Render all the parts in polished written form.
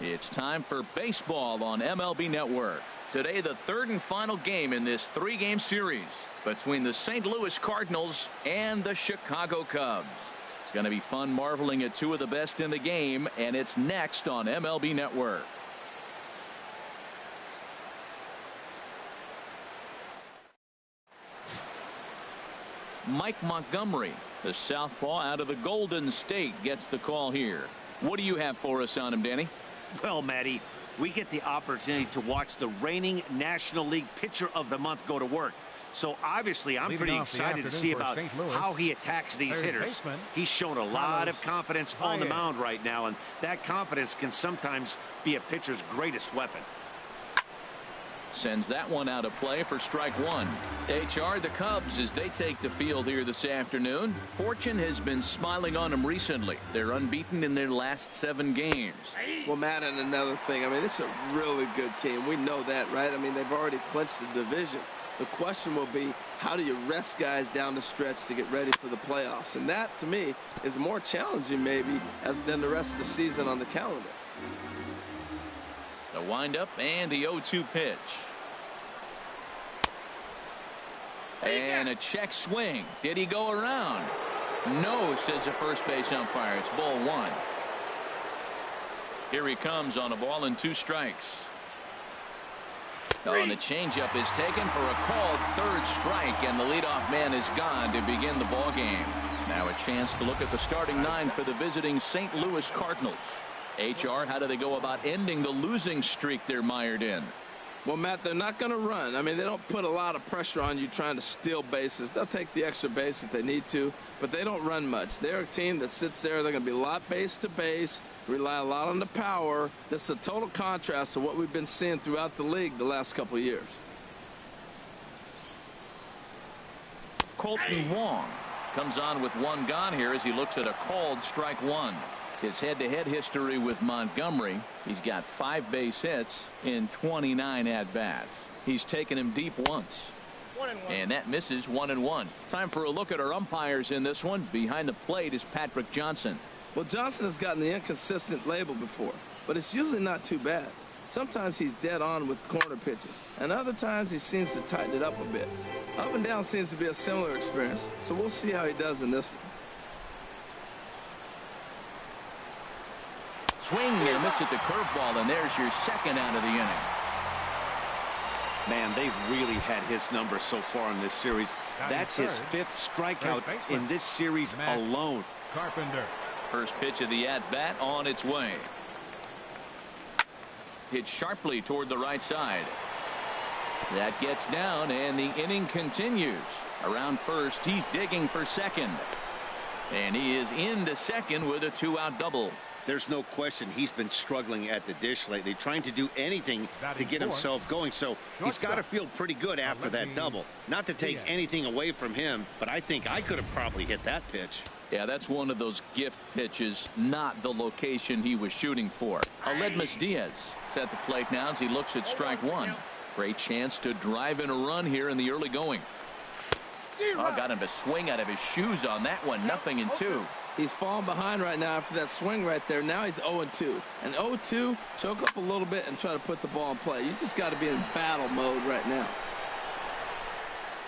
It's time for baseball on MLB Network. Today, the third and final game in this three-game series between the St. Louis Cardinals and the Chicago Cubs. It's going to be fun marveling at two of the best in the game, and it's next on MLB Network. Mike Montgomery, the southpaw out of the Golden State, gets the call here. What do you have for us on him, Danny? Well, Matty, we get the opportunity to watch the reigning National League Pitcher of the Month go to work. So obviously I'm pretty excited to see about how he attacks these hitters. He's shown a lot of confidence on the mound right now, and that confidence can sometimes be a pitcher's greatest weapon. Sends that one out of play for strike one. HR, the Cubs, as they take the field here this afternoon. Fortune has been smiling on them recently. They're unbeaten in their last 7 games. Well, Matt, and another thing, I mean, this is a really good team. We know that, right? I mean, they've already clinched the division. The question will be, how do you rest guys down the stretch to get ready for the playoffs? And that, to me, is more challenging maybe than the rest of the season on the calendar. The windup and the 0-2 pitch. And a check swing. Did he go around? No, says the first base umpire. It's ball 1. Here he comes on a ball and 2 strikes. Oh, and the changeup is taken for a called third strike, and the leadoff man is gone to begin the ball game. Now a chance to look at the starting 9 for the visiting St. Louis Cardinals. HR, how do they go about ending the losing streak they're mired in? Well, Matt, they're not going to run. I mean, they don't put a lot of pressure on you trying to steal bases. They'll take the extra base if they need to, but they don't run much. They're a team that sits there. They're going to be a lot base to base, rely a lot on the power. This is a total contrast to what we've been seeing throughout the league the last couple of years. Kolten Wong comes on with 1 gone here as he looks at a called strike 1. His head-to-head history with Montgomery, he's got 5 base hits in 29 at-bats. He's taken him deep once. 1-1. And that misses 1-1. Time for a look at our umpires in this one. Behind the plate is Patrick Johnson. Well, Johnson has gotten the inconsistent label before, but it's usually not too bad. Sometimes he's dead on with corner pitches, and other times he seems to tighten it up a bit. Up and down seems to be a similar experience, so we'll see how he does in this one. Swing and a miss at the curveball, and there's your second out of the inning. Man, they've really had his number so far in this series. That's his 5th strikeout in this series alone. Carpenter. First pitch of the at-bat on its way. Hit sharply toward the right side. That gets down, and the inning continues. Around first, he's digging for second. And he is into second with a 2-out double. There's no question he's been struggling at the dish lately, trying to do anything to get himself going. So he's got to feel pretty good after that double. Not to take anything away from him, but I think I could have probably hit that pitch. Yeah, that's one of those gift pitches, not the location he was shooting for. Aledmus Diaz is at the plate now as he looks at strike 1. Great chance to drive in a run here in the early going. Oh, got him to swing out of his shoes on that one. 0-2. He's falling behind right now after that swing right there. Now he's 0-2. And 0-2, choke up a little bit and try to put the ball in play. You just got to be in battle mode right now.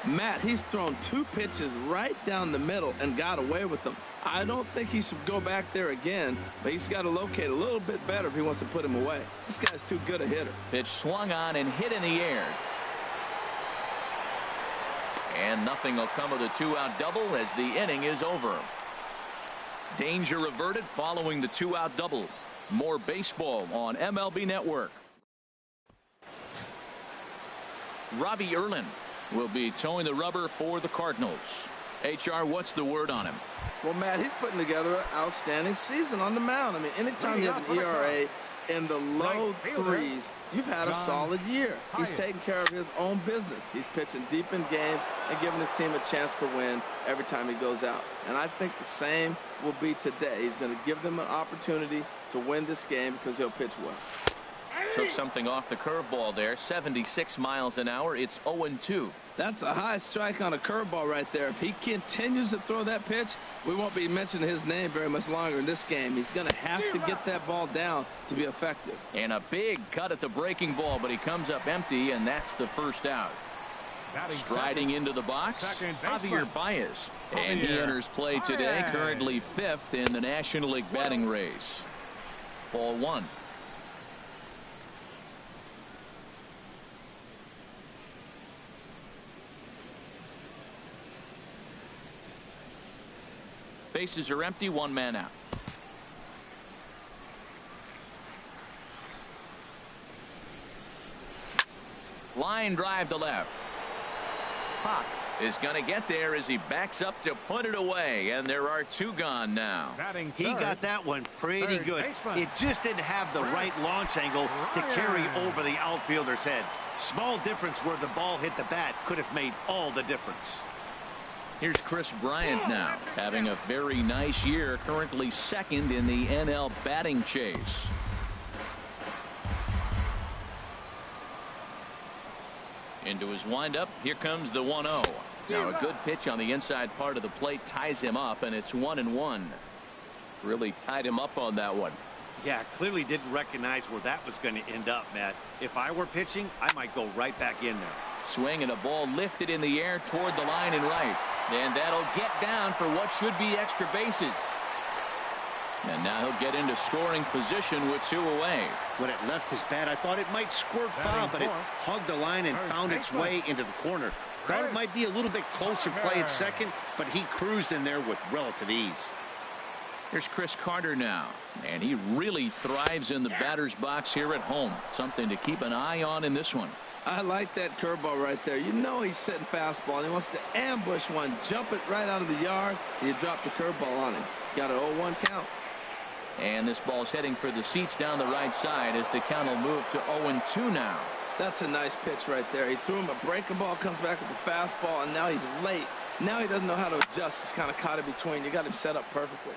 Matt, he's thrown 2 pitches right down the middle and got away with them. I don't think he should go back there again, but he's got to locate a little bit better if he wants to put him away. This guy's too good a hitter. Pitch swung on and hit in the air. And nothing will come of the 2-out double as the inning is over. Danger averted following the 2-out double. More baseball on MLB Network. Robbie Erlin will be towing the rubber for the Cardinals. HR, what's the word on him? Well, Matt, he's putting together an outstanding season on the mound. I mean, anytime you have an ERA in the low 3s, you've had a solid year. He's taking care of his own business. He's pitching deep in games and giving his team a chance to win every time he goes out. And I think the same will be today. He's going to give them an opportunity to win this game because he'll pitch well. Took something off the curveball there. 76 miles an hour. It's 0-2. That's a high strike on a curveball right there. If he continues to throw that pitch, we won't be mentioning his name very much longer in this game. He's going to have to get that ball down to be effective. And a big cut at the breaking ball, but he comes up empty, and that's the first out. Striding into the box, Javier Baez. And he enters play today, currently 5th in the National League batting race. Ball 1. Bases are empty, 1 man out. Line drive to left. Pop is going to get there as he backs up to put it away, and there are 2 gone now. He got that one pretty good. It just didn't have the right launch angle to carry over the outfielder's head. Small difference where the ball hit the bat could have made all the difference. Here's Chris Bryant now, having a very nice year, currently 2nd in the NL batting chase. Into his windup, here comes the 1-0. Now a good pitch on the inside part of the plate ties him up, and it's 1-1. Really tied him up on that one. Yeah, clearly didn't recognize where that was going to end up, Matt. If I were pitching, I might go right back in there. Swing and a ball lifted in the air toward the line and right. And that'll get down for what should be extra bases. And now he'll get into scoring position with 2 away. When it left his bat, I thought it might squirt foul, but it hugged the line and found its way into the corner. Thought it might be a little bit closer play at second, but he cruised in there with relative ease. Here's Chris Carter now, and he really thrives in the batter's box here at home. Something to keep an eye on in this one. I like that curveball right there. You know he's setting fastball, and he wants to ambush one, jump it right out of the yard, and you drop the curveball on him. Got an 0-1 count. And this ball's heading for the seats down the right side as the count will move to 0-2 now. That's a nice pitch right there. He threw him a breaking ball, comes back with the fastball, and now he's late. Now he doesn't know how to adjust. He's kind of caught in between. You got him set up perfectly.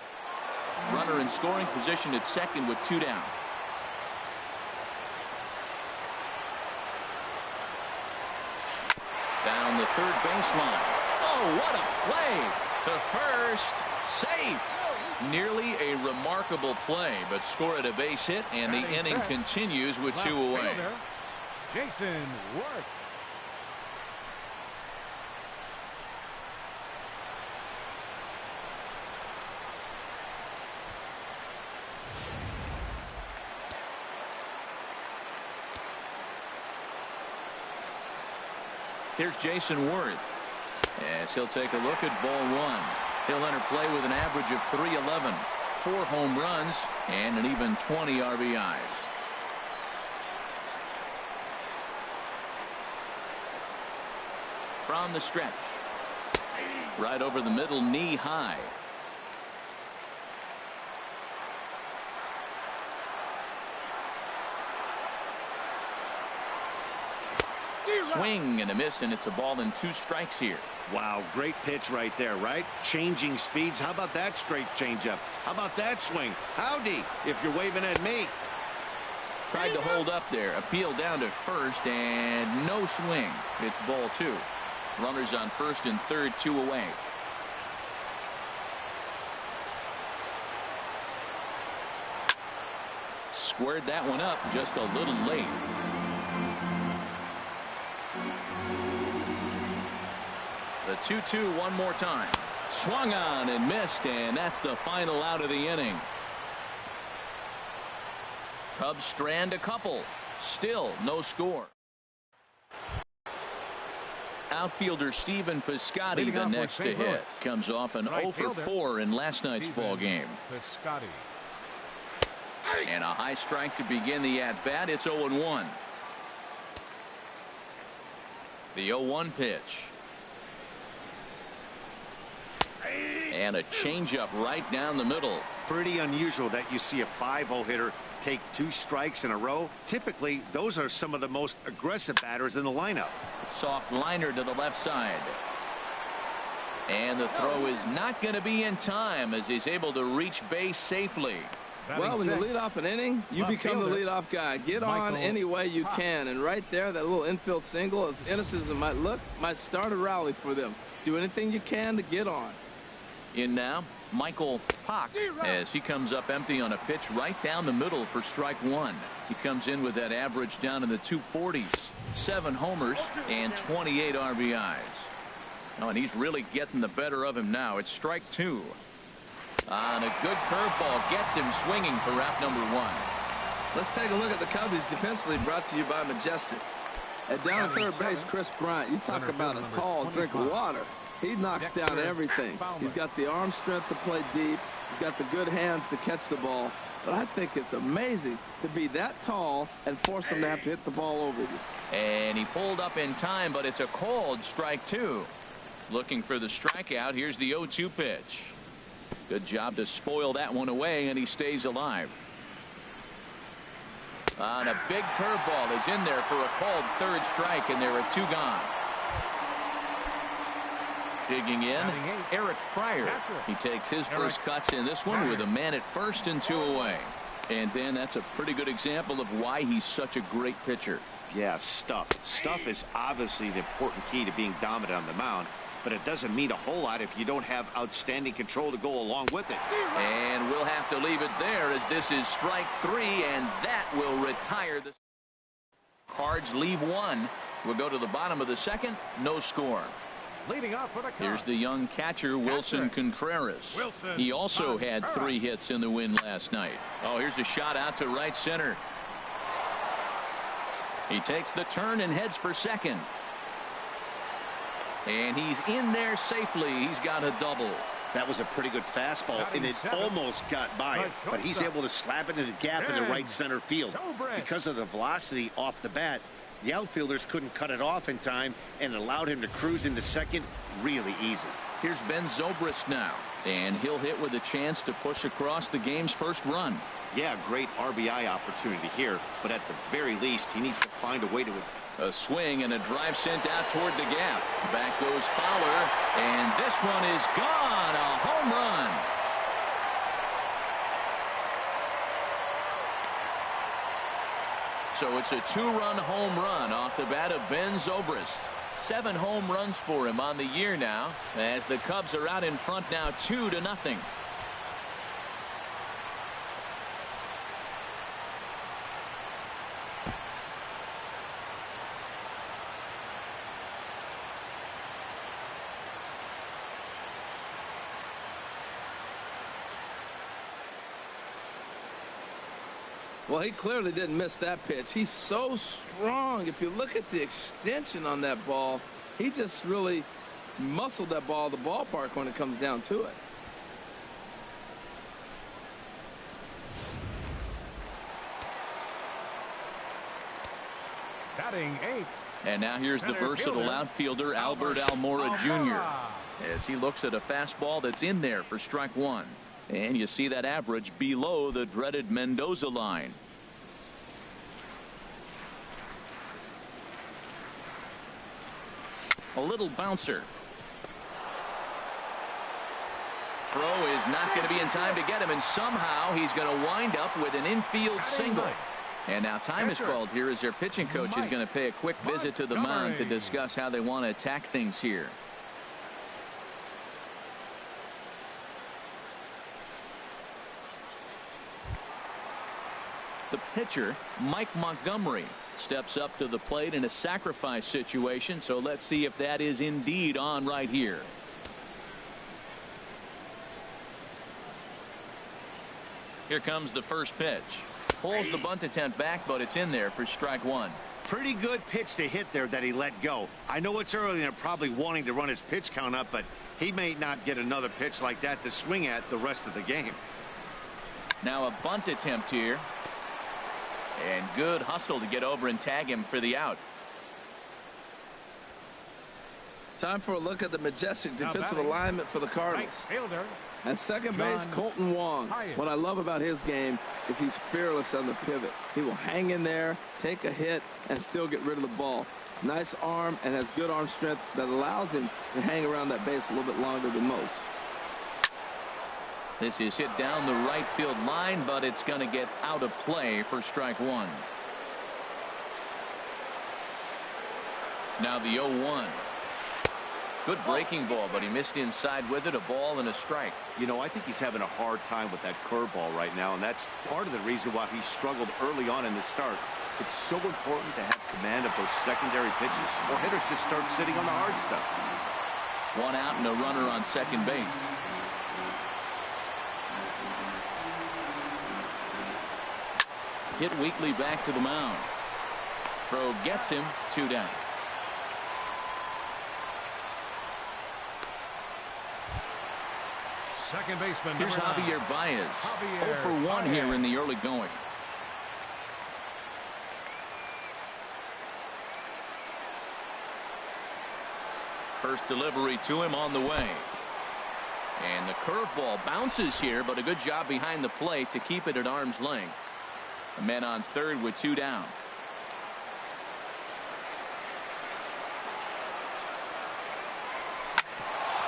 Runner in scoring position at second with 2 down. Down the third baseline. Oh, what a play! To first, safe. Nearly a remarkable play, but score at a base hit, and the inning continues with 2 away. Jason Worth. Here's Jason Worth as he'll take a look at ball 1. He'll enter play with an average of .311, 4 home runs, and an even 20 RBIs. From the stretch, right over the middle, knee high. Swing and a miss, and it's a ball and 2 strikes here. Wow, great pitch right there, right? Changing speeds. How about that straight changeup? How about that swing? Howdy, if you're waving at me. Tried to hold up there. Appeal down to first, and no swing. It's ball 2. Runners on first and third, 2 away. Squared that one up just a little late. The 2-2 one more time. Swung on and missed, and that's the final out of the inning. Cubs strand a couple. Still no score. Outfielder Stephen Piscotti, the next to hit, comes off an 0-for-4 in last night's ball game. Piscotti. And a high strike to begin the at-bat. It's 0-1. The 0-1 pitch. And a changeup right down the middle. Pretty unusual that you see a 5-0 hitter take 2 strikes in a row. Typically, those are some of the most aggressive batters in the lineup. Soft liner to the left side. And the throw is not going to be in time as he's able to reach base safely. Well, when you lead off an inning, you become the leadoff guy. Get on any way you can. And right there, that little infield single, as innocent as it might look, might start a rally for them. Do anything you can to get on. In now, Michael Pock, as he comes up empty on a pitch right down the middle for strike one. He comes in with that average down in the 240s, 7 homers and 28 RBIs. Oh, and he's really getting the better of him now. It's strike 2. And a good curveball gets him swinging for out number 1. Let's take a look at the Cubbies defensively, brought to you by Majestic. At down at third base, Chris Bryant, you talk about a tall drink of water. He knocks down everything. He's got the arm strength to play deep. He's got the good hands to catch the ball. But I think it's amazing to be that tall and force him to have to hit the ball over you. And he pulled up in time, but it's a called strike 2. Looking for the strikeout. Here's the 0-2 pitch. Good job to spoil that one away, and he stays alive. And a big curveball is in there for a called third strike, and there are 2 gone. Digging in, Eric Fryer. He takes his first cuts in this one with a man at first and 2 away. And then that's a pretty good example of why he's such a great pitcher. Yeah, stuff. Stuff is obviously the important key to being dominant on the mound, but it doesn't mean a whole lot if you don't have outstanding control to go along with it. And we'll have to leave it there, as this is strike 3, and that will retire the Cards. Leave 1. We'll go to the bottom of the second. No score. Leading off for the Here's the young catcher, Wilson Contreras. He also had 3 hits in the win last night. Oh, here's a shot out to right center. He takes the turn and heads for second. And he's in there safely. He's got a double. That was a pretty good fastball, and it almost got by it, but he's able to slap it in the gap in the right center field. Because of the velocity off the bat, the outfielders couldn't cut it off in time and allowed him to cruise into second really easy. Here's Ben Zobrist now, and he'll hit with a chance to push across the game's first run. Yeah, great RBI opportunity here, but at the very least, he needs to find a way to... A swing and a drive sent out toward the gap. Back goes Fowler, and this one is gone. A home run. So it's a 2-run home run off the bat of Ben Zobrist. 7 home runs for him on the year now, as the Cubs are out in front now 2-0. Well, he clearly didn't miss that pitch. He's so strong. If you look at the extension on that ball, he just really muscled that ball to the ballpark when it comes down to it. Batting 8. And now here's the versatile outfielder, Albert Almora Jr. as he looks at a fastball that's in there for strike 1. And you see that average below the dreaded Mendoza line. A little bouncer. Throw is not going to be in time to get him, and somehow he's going to wind up with an infield single. And now time is called here as their pitching coach is going to pay a quick visit to the mound to discuss how they want to attack things here. The pitcher, Mike Montgomery, steps up to the plate in a sacrifice situation, so let's see if that is indeed on right here. Here comes the first pitch. Pulls the bunt attempt back, but it's in there for strike 1. Pretty good pitch to hit there that he let go. I know it's early and they're probably wanting to run his pitch count up, but he may not get another pitch like that to swing at the rest of the game. Now a bunt attempt here. And good hustle to get over and tag him for the out. Time for a look at the majestic defensive alignment for the Cardinals. At second base, Colton Wong. What I love about his game is he's fearless on the pivot. He will hang in there, take a hit, and still get rid of the ball. Nice arm and has good arm strength that allows him to hang around that base a little bit longer than most. This is hit down the right field line, but it's going to get out of play for strike one. Now the 0-1. Good breaking ball, but he missed inside with it. A ball and a strike. You know, I think he's having a hard time with that curveball right now, and that's part of the reason why he struggled early on in the start. It's so important to have command of those secondary pitches, or hitters just start sitting on the hard stuff. One out and a runner on second base. Hit weakly back to the mound. Throw gets him, 2 down. Second baseman. Here's Javier Baez. 0 for 1 here in the early going. First delivery to him on the way. And the curveball bounces here, but a good job behind the plate to keep it at arm's length. A man on third with 2 down.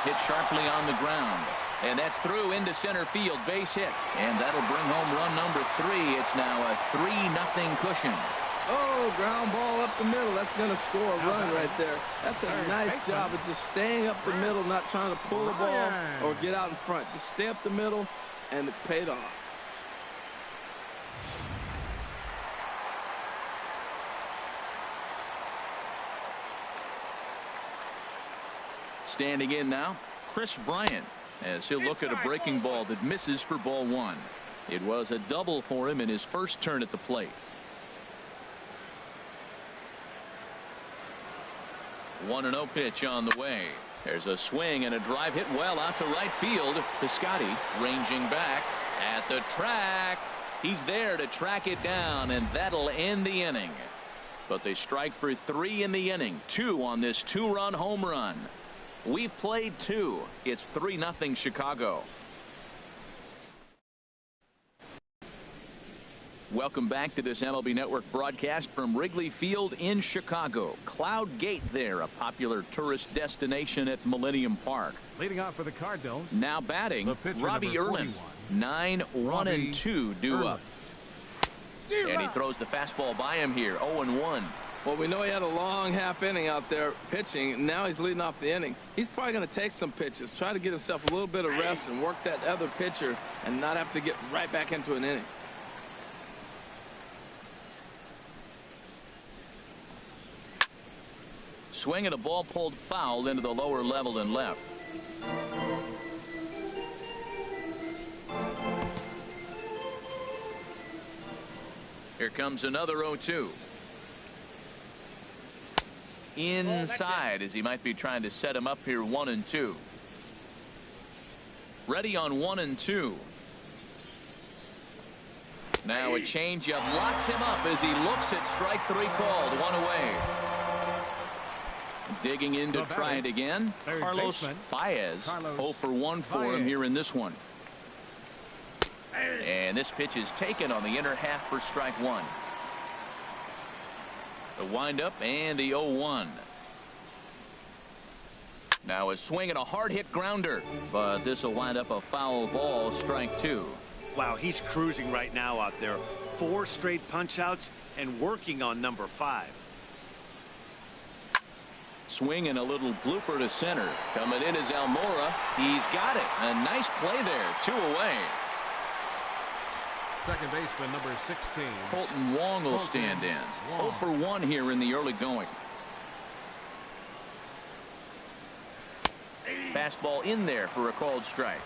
Hit sharply on the ground. And that's through into center field. Base hit. And that'll bring home run number 3. It's now a 3-0 cushion. Oh, ground ball up the middle. That's going to score a run right there. That's a nice job of just staying up the middle, not trying to pull the ball or get out in front. Just stay up the middle, and it paid off. Standing in now, Bryant, as he'll look at a breaking ball that misses for ball 1. It was a double for him in his first turn at the plate. 1-0 pitch on the way. There's a swing and a drive hit well out to right field. Piscotti ranging back at the track. He's there to track it down, and that'll end the inning. But they strike for 3 in the inning. 2 on this 2-run home run. We've played 2. It's 3-0 Chicago. Welcome back to this MLB Network broadcast from Wrigley Field in Chicago. Cloud Gate there, a popular tourist destination at Millennium Park. Leading off for the Cardinals. Now batting, Robbie Erlin. 9-1-2 due up. And he throws the fastball by him here. 0-1. Well, we know he had a long half inning out there pitching. Now he's leading off the inning. He's probably going to take some pitches, try to get himself a little bit of rest and work that other pitcher and not have to get right back into an inning. Swing and a ball pulled foul into the lower level and left. Here comes another 0-2. Inside, as he might be trying to set him up here. 1-2. Ready on 1-2. Now a changeup locks him up as he looks at strike 3 called. 1 away. Digging in to try it again. Carlos Baez. 0 for 1 for him here in this one. And this pitch is taken on the inner half for strike 1. The windup and the 0-1. Now a swing and a hard hit grounder, but this will wind up a foul ball. Strike 2. Wow, he's cruising right now out there. 4 straight punch outs and working on number 5. Swing and a little blooper to center. Coming in is Almora. He's got it. A nice play there. 2 away. Second baseman number 16. Colton Wong will stand in. 0 for 1 here in the early going. Fastball in there for a called strike.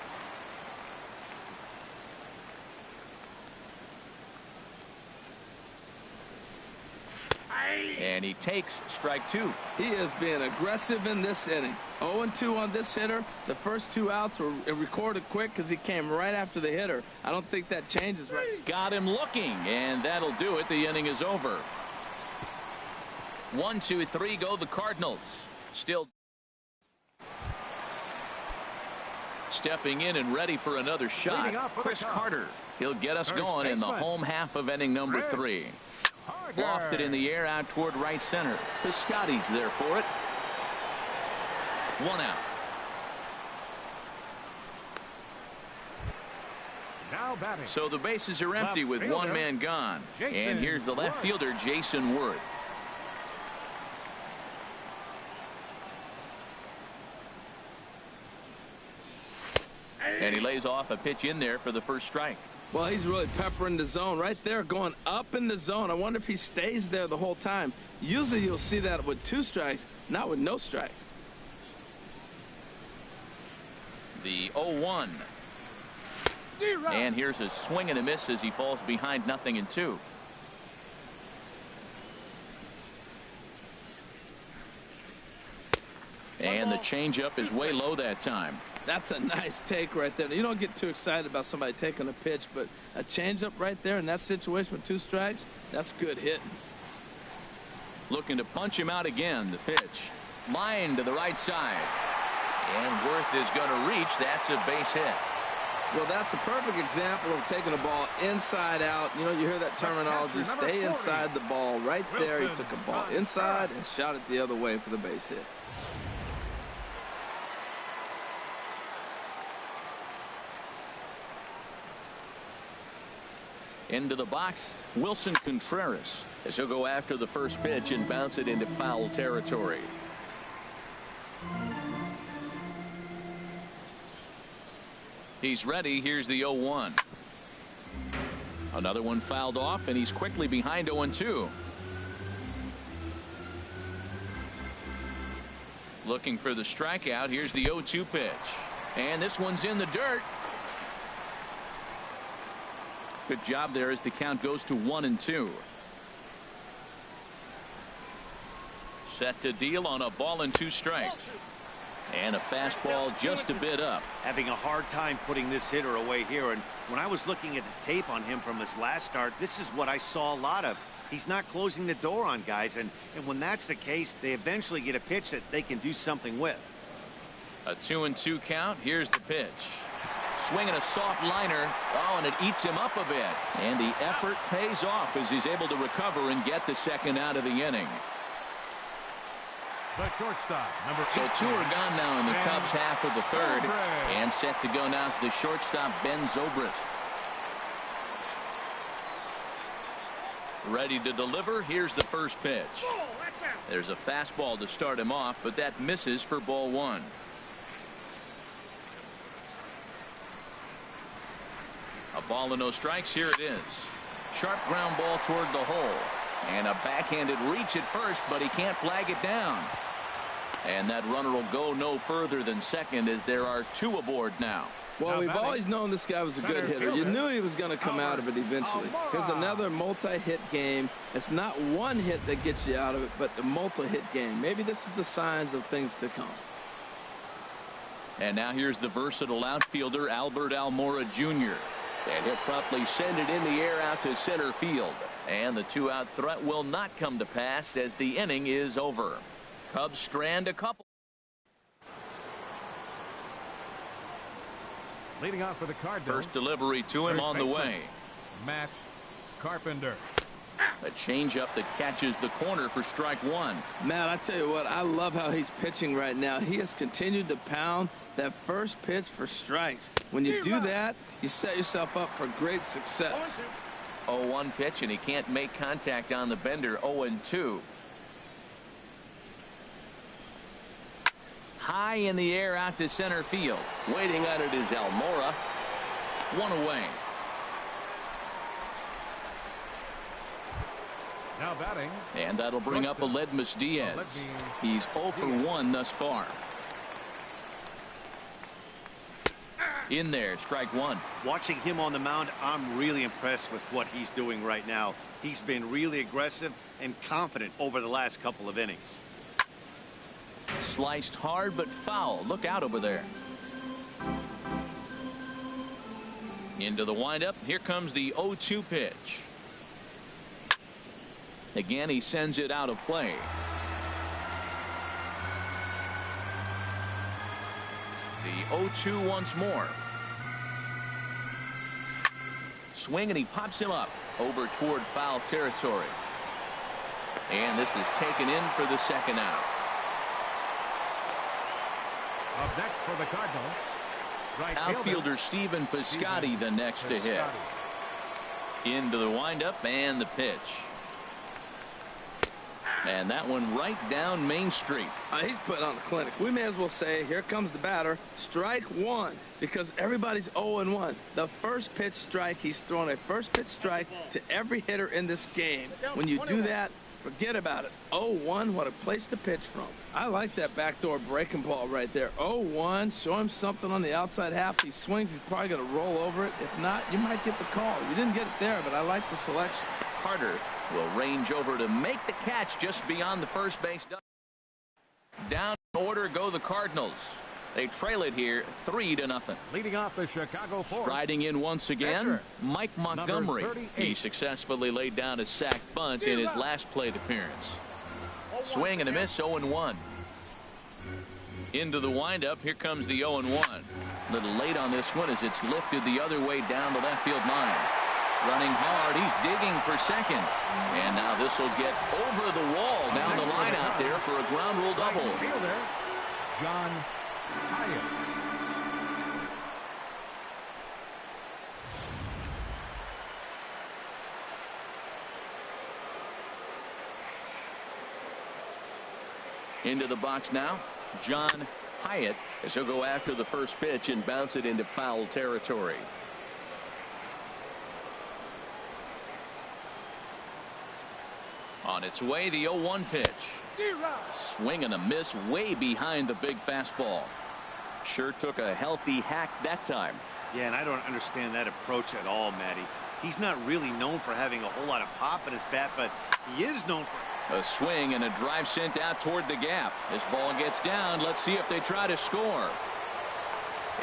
And he takes strike 2. He is being aggressive in this inning. 0-2 on this hitter. The first 2 outs were recorded quick because he came right after the hitter. I don't think that changes right. Got him looking, and that'll do it. The inning is over. 1, 2, 3 go the Cardinals. Still stepping in and ready for another shot. Chris Carter. He'll get us going in the home half of inning number 3. Lofted in the air out toward right center. Piscotti's there for it. 1 out. Now batting. So the bases are empty with one man gone. And here's the left fielder, Jason Worth. And he lays off a pitch in there for the first strike. Well, he's really peppering the zone right there, going up in the zone. I wonder if he stays there the whole time. Usually you'll see that with 2 strikes, not with no strikes. The 0-1. And here's a swing and a miss as he falls behind 0-2. And the changeup is way low that time. That's a nice take right there. You don't get too excited about somebody taking a pitch, but a changeup right there in that situation with 2 strikes, that's good hitting. Looking to punch him out again. The pitch. Line to the right side. And Worth is going to reach. That's a base hit. Well, that's a perfect example of taking a ball inside out. You know, you hear that terminology, stay inside the ball. Right there, he took a ball inside and shot it the other way for the base hit. Into the box, Wilson Contreras, as he'll go after the first pitch and bounce it into foul territory. He's ready. Here's the 0-1. Another one fouled off, and he's quickly behind 0-2. Looking for the strikeout. Here's the 0-2 pitch. And this one's in the dirt. Good job there as the count goes to 1-2. Set to deal on a ball and 2 strikes. And a fastball just a bit up. Having a hard time putting this hitter away here. And when I was looking at the tape on him from his last start, this is what I saw a lot of. He's not closing the door on guys. And when that's the case, they eventually get a pitch that they can do something with. A 2-2 count. Here's the pitch. Swinging a soft liner. Oh, and it eats him up a bit. And the effort pays off as he's able to recover and get the second out of the inning. The shortstop, number 18. So 2 are gone now in the Cubs half of the third. And set to go now is the shortstop, Ben Zobrist. Ready to deliver. Here's the first pitch. There's a fastball to start him off, but that misses for ball 1. A ball and no strikes. Here it is. Sharp ground ball toward the hole. And a backhanded reach at first, but he can't flag it down. And that runner will go no further than second as there are 2 aboard now. Well, we've always known this guy was a good hitter. You knew he was going to come out of it eventually. Here's another multi-hit game. It's not one hit that gets you out of it, but the multi-hit game. Maybe this is the signs of things to come. And now here's the versatile outfielder, Almora Jr. And he'll promptly send it in the air out to center field. And the 2-out threat will not come to pass as the inning is over. Cubs strand a couple. Leading off for the Cardinals. First delivery to him on the way. Matt Carpenter. A changeup that catches the corner for strike 1. Matt, I tell you what, I love how he's pitching right now. He has continued to pound that first pitch for strikes. When you do that, you set yourself up for great success. 0-1 pitch, and he can't make contact on the bender. 0-2. High in the air out to center field. Waiting on it is Almora. 1 away. Now batting. And that'll bring up Aledmus Diaz. He's 0 for 1 thus far. In there, strike 1. Watching him on the mound, I'm really impressed with what he's doing right now. He's been really aggressive and confident over the last couple of innings. Sliced hard but foul. Look out over there. Into the windup. Here comes the 0-2 pitch. Again, he sends it out of play. The 0-2 once more. Swing, and he pops him up over toward foul territory. And this is taken in for the second out. Up next for the Cardinals. Outfielder Stephen Piscotti the next to hit. Into the windup and the pitch. And that one right down Main Street. He's putting on the clinic. We may as well say, here comes the batter. Strike one, because everybody's 0-1. The first pitch strike, he's thrown a first pitch strike to every hitter in this game. When you do that, forget about it. 0-1, what a place to pitch from. I like that backdoor breaking ball right there. 0-1, show him something on the outside half. He swings, he's probably going to roll over it. If not, you might get the call. You didn't get it there, but I like the selection. Carter will range over to make the catch just beyond the first base. Down in order go the Cardinals. They trail it here 3-0. Leading off the Chicago fourth. Striding in once again, Catcher, Mike Montgomery. He successfully laid down a sac bunt in his last plate appearance. Swing and a miss, 0-1. Into the windup, here comes the 0-1. A little late on this one as it's lifted the other way down the left field line. Running hard, he's digging for second. And now this will get over the wall down the line out there for a ground rule double. Fielder, John Hyatt. Into the box now, John Hyatt, as he'll go after the first pitch and bounce it into foul territory. On its way, the 0-1 pitch. Swing and a miss way behind the big fastball. Sure took a healthy hack that time. Yeah, and I don't understand that approach at all, Matty. He's not really known for having a whole lot of pop in his bat, but he is known for... A swing and a drive sent out toward the gap. This ball gets down. Let's see if they try to score.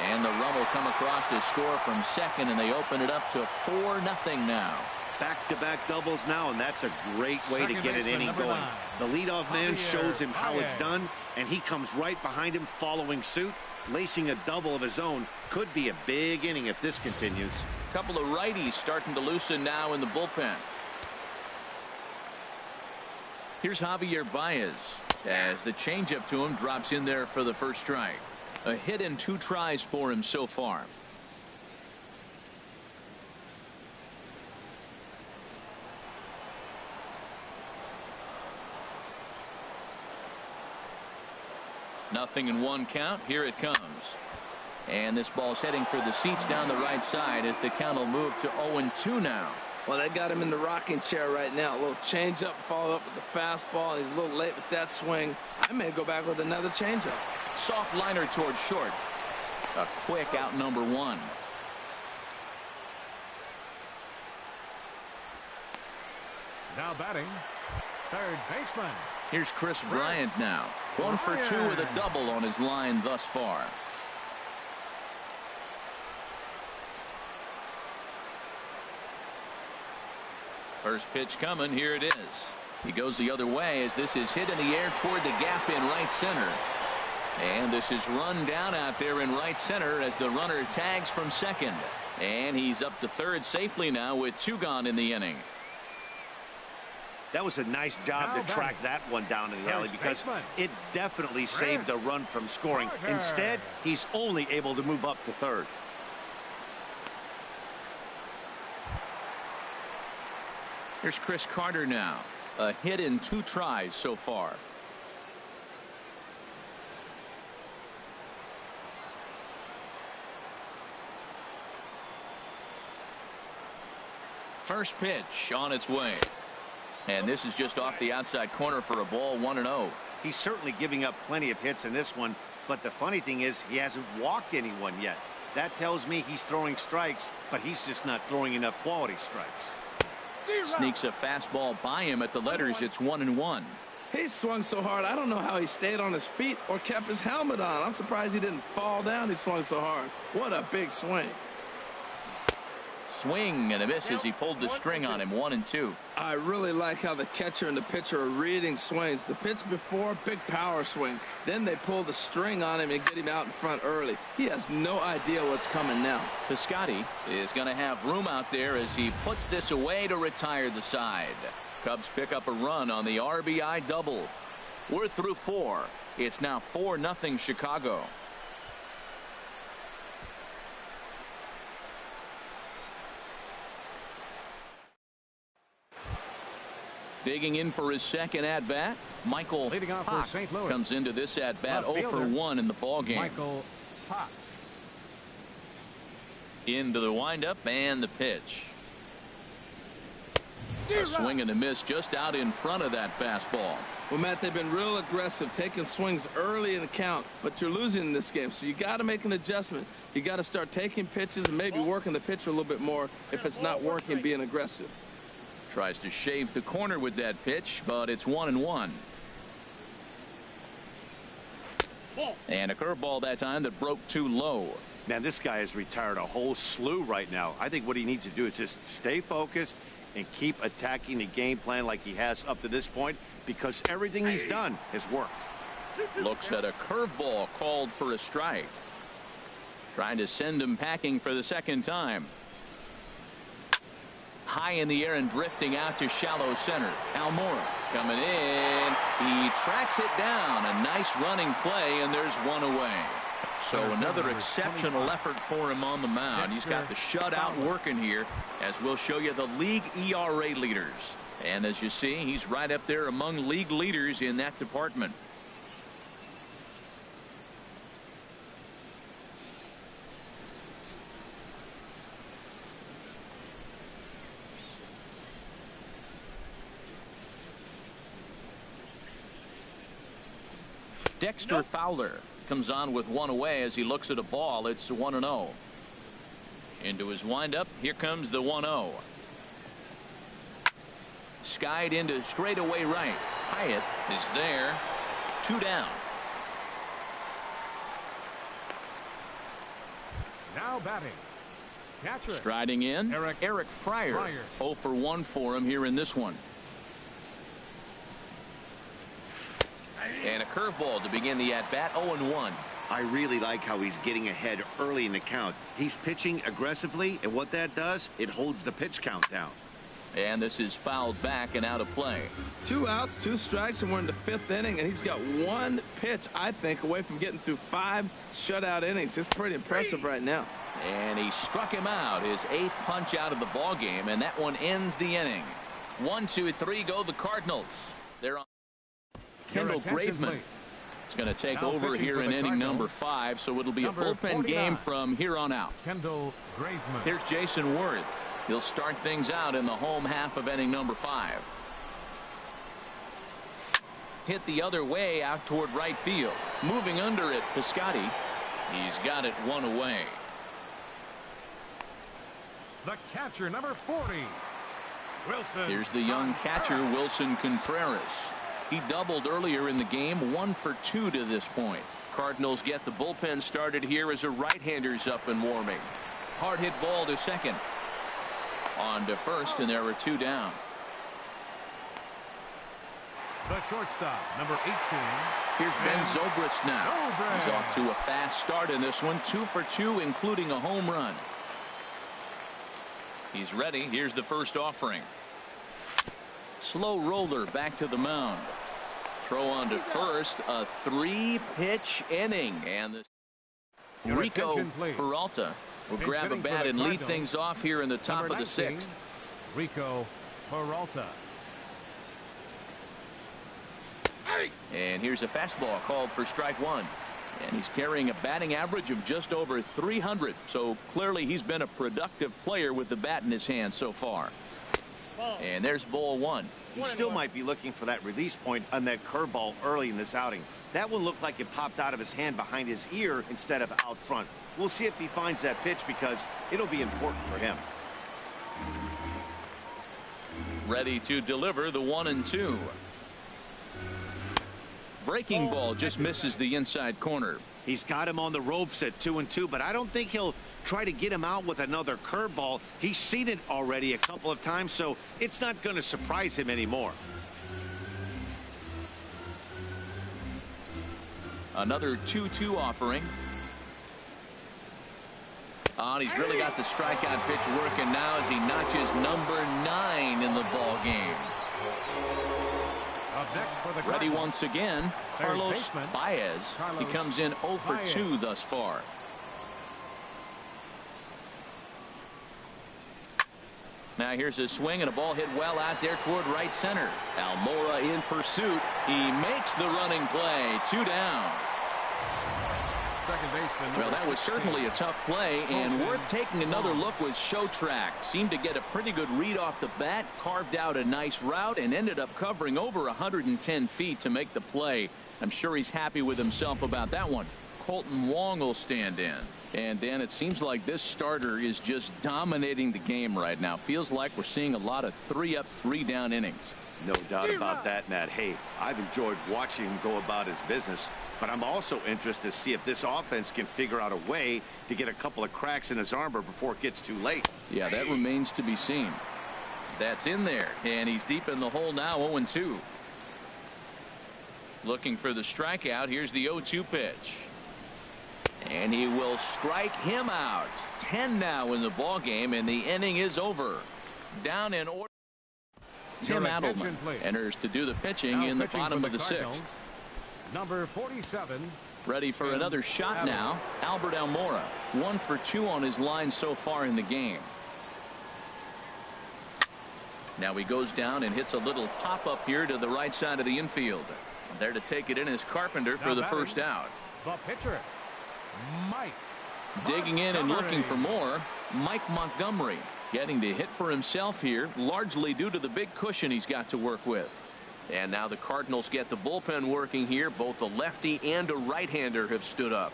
And the run will come across to score from second, and they open it up to 4-0 now. Back-to-back doubles now, and that's a great way to get an inning going. The leadoff man shows him how it's done, and he comes right behind him following suit. Lacing a double of his own could be a big inning if this continues. A couple of righties starting to loosen now in the bullpen. Here's Javier Baez as the changeup to him drops in there for the first strike. A hit in 2 tries for him so far. Nothing in 1 count. Here it comes. And this ball's heading for the seats down the right side as the count will move to 0-2 now. Well, they got him in the rocking chair right now. A little changeup, follow up with the fastball. He's a little late with that swing. I may go back with another changeup. Soft liner towards short. A quick out number 1. Now batting, third baseman. Here's Chris Bryant now. 1 for 2 with a double on his line thus far. First pitch coming. Here it is. He goes the other way as this is hit in the air toward the gap in right center. And this is run down out there in right center as the runner tags from second. And he's up to third safely now with 2 gone in the inning. That was a nice job to track that one down in the alley because it definitely saved a run from scoring. Instead, he's only able to move up to third. Here's Chris Carter now. A hit in 2 tries so far. First pitch on its way. And this is just off the outside corner for a ball, 1-0. He's certainly giving up plenty of hits in this one, but the funny thing is he hasn't walked anyone yet. That tells me he's throwing strikes, but he's just not throwing enough quality strikes. Sneaks a fastball by him at the letters. It's 1-1. He swung so hard, I don't know how he stayed on his feet or kept his helmet on. I'm surprised he didn't fall down. He swung so hard. What a big swing. Swing and a miss as he pulled the string on him. 1-2. I really like how the catcher and the pitcher are reading swings. The pitch before, big power swing. Then they pull the string on him and get him out in front early. He has no idea what's coming now. Piscotti is going to have room out there as he puts this away to retire the side. Cubs pick up a run on the RBI double. We're through 4. It's now 4-0 Chicago. Digging in for his second at-bat, Michael Hawk comes into this at-bat 0 for 1 in the ballgame. Michael Hawk. Into the windup and the pitch. A swing and a miss just out in front of that fastball. Well, Matt, they've been real aggressive, taking swings early in the count, but you're losing in this game, so you got to make an adjustment. You got to start taking pitches and maybe working the pitcher a little bit more if it's not working, being aggressive. Tries to shave the corner with that pitch, but it's 1-1. And a curveball that time that broke too low. Man, this guy has retired a whole slew right now. I think what he needs to do is just stay focused and keep attacking the game plan like he has up to this point, because everything he's done has worked. Looks at a curveball called for a strike. Trying to send him packing for the second time. High in the air and drifting out to shallow center. Almora coming in. He tracks it down. A nice running play, and there's one away. So another exceptional effort for him on the mound. He's got the shutout working here, as we'll show you the league ERA leaders. And as you see, he's right up there among league leaders in that department. Dexter Fowler comes on with one away as he looks at a ball. It's 1-0. Into his windup. Here comes the 1-0. Skied into straightaway right. Hyatt is there. 2 down. Now batting. Catcher. Striding in. Eric Fryer. 0 for 1 for him here in this one. And a curveball to begin the at-bat. 0-1. I really like how he's getting ahead early in the count. He's pitching aggressively, and what that does, it holds the pitch count down. And this is fouled back and out of play. 2 outs, 2 strikes, and we're in the 5th inning, and he's got 1 pitch, I think, away from getting through 5 shutout innings. It's pretty impressive right now. And he struck him out, his 8th punch out of the ball game, and that one ends the inning. 1, 2, 3 go the Cardinals. They're on. Kendall Graveman is going to take over here in inning number 5, so it'll be a bullpen game from here on out. Kendall Graveman. Here's Jason Worth. He'll start things out in the home half of inning number 5. Hit the other way out toward right field. Moving under it, Piscotti. He's got it 1 away. The catcher, number 40. Wilson. Here's the young catcher, Wilson Contreras. He doubled earlier in the game, 1 for 2 to this point. Cardinals get the bullpen started here as a right-hander's up and warming. Hard hit ball to second. On to first, and there are 2 down. The shortstop, number 18. Here's Ben Zobrist now. Zobrist. He's off to a fast start in this one, 2 for 2, including a home run. He's ready. Here's the first offering. Slow roller back to the mound. Throw on to first. A 3-pitch inning. And the Rico Peralta will grab a bat and lead things off here in the top of the 6th. Rico Peralta. And here's a fastball called for strike 1. And he's carrying a batting average of just over 300. So clearly he's been a productive player with the bat in his hand so far. And there's ball 1. He still might be looking for that release point on that curveball early in this outing. That one looked like it popped out of his hand behind his ear instead of out front. We'll see if he finds that pitch, because it'll be important for him. Ready to deliver the 1-2. Breaking ball just misses the inside corner. He's got him on the ropes at 2-2, but I don't think he'll try to get him out with another curveball. He's seen it already a couple of times, so it's not going to surprise him anymore. Another 2-2 offering. And he's really got the strikeout pitch working now as he notches number 9 in the ball game. Ready once again, Carlos Baez. He comes in 0 for 2 thus far. Now here's a swing and a ball hit well out there toward right center. Almora in pursuit. He makes the running play. 2 down. Second baseman. Well, that was certainly a tough play, and worth taking another look with Showtrack. Seemed to get a pretty good read off the bat, carved out a nice route, and ended up covering over 110 feet to make the play. I'm sure he's happy with himself about that one. Colton Wong will stand in. And Dan, it seems like this starter is just dominating the game right now. Feels like we're seeing a lot of 3-up, 3-down innings. No doubt about that, Matt. Hey, I've enjoyed watching him go about his business, but I'm also interested to see if this offense can figure out a way to get a couple of cracks in his armor before it gets too late. Yeah, that remains to be seen. That's in there, and he's deep in the hole now, 0-2. Looking for the strikeout. Here's the 0-2 pitch. And he will strike him out. 10 now in the ball game, and the inning is over. Down in order. Tim Adelman enters to do the pitching in the bottom of the 6th. Number 47. Ready for another shot now. Albert Almora, 1 for 2 on his line so far in the game. Now he goes down and hits a little pop-up here to the right side of the infield. There to take it in is Carpenter for the first out. The pitcher, Mike. Digging in and looking for more, Mike Montgomery. Getting to hit for himself here, largely due to the big cushion he's got to work with. And now the Cardinals get the bullpen working here. Both a lefty and a right-hander have stood up.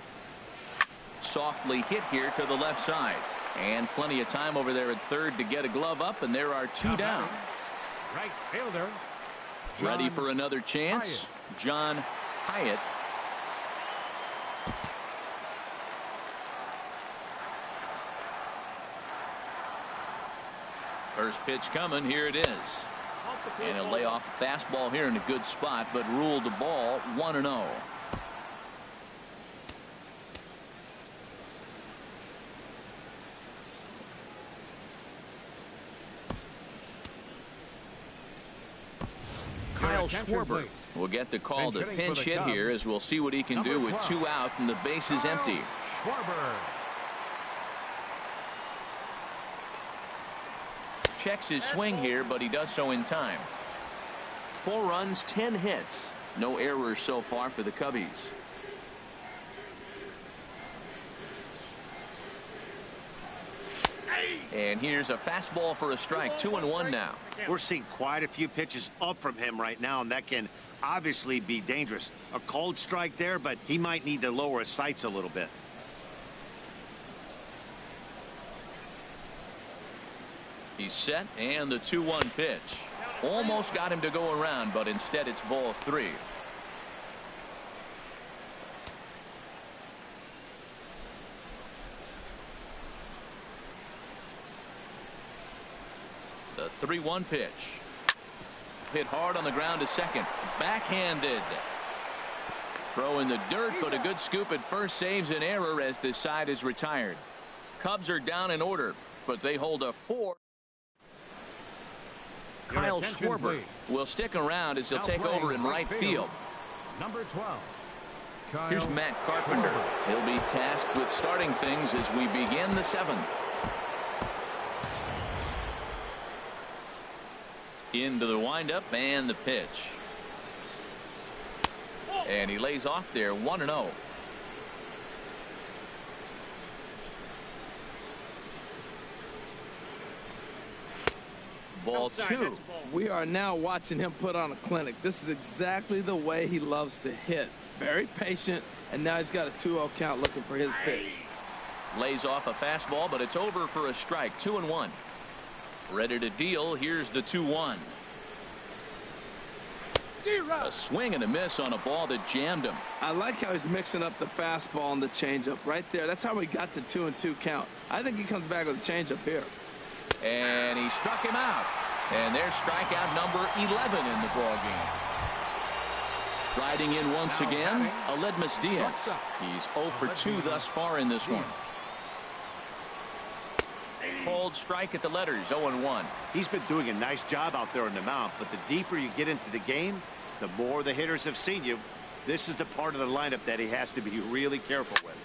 Softly hit here to the left side. And plenty of time over there at third to get a glove up, and there are 2 down. Right fielder. Ready for another chance. John Hyatt. First pitch coming. Here it is. And a layoff fastball here in a good spot, but ruled the ball 1-0. Kyle Schwarber will get the call to pinch hit here, as we'll see what he can do with 2 out and the base is empty. Schwarber. Checks his swing here, but he does so in time. 4 runs, 10 hits. No errors so far for the Cubbies. And here's a fastball for a strike. 2-1 now. We're seeing quite a few pitches up from him right now, and that can obviously be dangerous. A cold strike there, but he might need to lower his sights a little bit. He's set, and the 2-1 pitch. Almost got him to go around, but instead it's ball 3. The 3-1 pitch. Hit hard on the ground to second. Backhanded. Throw in the dirt, but a good scoop at first saves an error as this side is retired. Cubs are down in order, but they hold a 4. Kyle Schwarber will stick around as he'll take over in right field. Number 12. Here's Matt Carpenter. He'll be tasked with starting things as we begin the 7th. Into the windup and the pitch. And he lays off there, 1-0. Ball 2. We are now watching him put on a clinic. This is exactly the way he loves to hit. Very patient, and now he's got a 2-0 count looking for his pitch. Lays off a fastball, but it's over for a strike. 2-1. Ready to deal. Here's the 2-1. A swing and a miss on a ball that jammed him. I like how he's mixing up the fastball and the changeup right there. That's how we got the 2-2 count. I think he comes back with a changeup here. And he struck him out. And there's strikeout number 11 in the ball game. Striding in once again, Aledmus Diaz. He's 0 for 2 thus far in this one. Cold strike at the letters, 0-1. He's been doing a nice job out there on the mound, but the deeper you get into the game, the more the hitters have seen you. This is the part of the lineup that he has to be really careful with.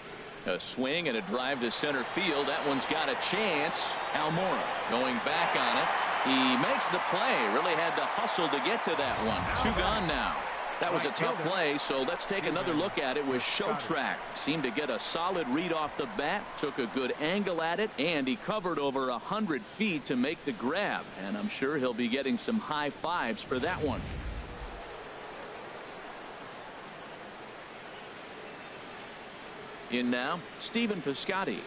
A swing and a drive to center field. That one's got a chance. Almora going back on it. He makes the play. Really had to hustle to get to that one. 2 gone now. That was a tough play, so let's take another look at it with Showtrack. Seemed to get a solid read off the bat, took a good angle at it, and he covered over 100 feet to make the grab. And I'm sure he'll be getting some high fives for that one. In now, Stephen Piscotti.